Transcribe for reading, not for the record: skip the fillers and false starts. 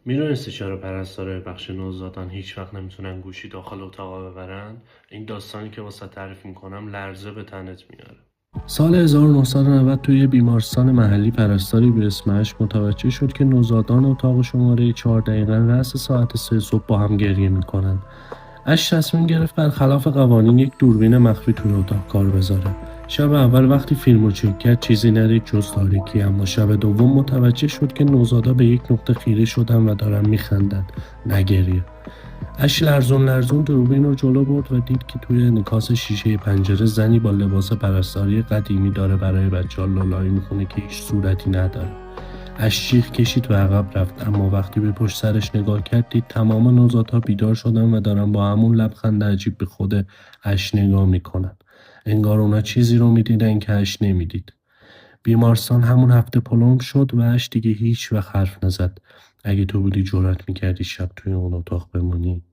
میدونستی چرا پرستارای بخش نوزادان هیچ وقت نمیتونن گوشی داخل اتاقا ببرن؟ این داستانی که واسه تعریف میکنم لرزه به تنت میاره. سال 1990 توی بیمارستان محلی پرستاری به اسم اشک متوجه شد که نوزادان اتاق شماره 4 دقیقاً رأس ساعت 3 صبح با هم گریه میکنن. اش تصمیم گرفت برخلاف قوانین یک دوربین مخفی توی اتاق کار بذاره. شب اول وقتی فیلمو چک کرد چیزی ندید جز تاریکی، اما شب دوم متوجه شد که نوزادا به یک نقطه خیره شدن و دارن میخندن، نه گریه. اش لرزون لرزون دوربین رو جلو برد و دید که توی انعکاس شیشه پنجره زنی با لباس پرستاری قدیمی داره برای بچه‌ها لالایی میخونه که هیچ صورتی نداره. اش جیغ کشید و عقب رفت، اما وقتی به پشت سرش نگاه کرد دید تمام نوزادها بیدار شدن و دارن با همون لبخند عجیب به خود اش نگاه میکنن. انگار اونا چیزی رو میدیدن که اش نمیدید. بیمارستان همون هفته پلم شد و اش دیگه هیچ وقت حرف نزد. اگه تو بودی جرأت میکردی شب توی اون اتاق بمونی؟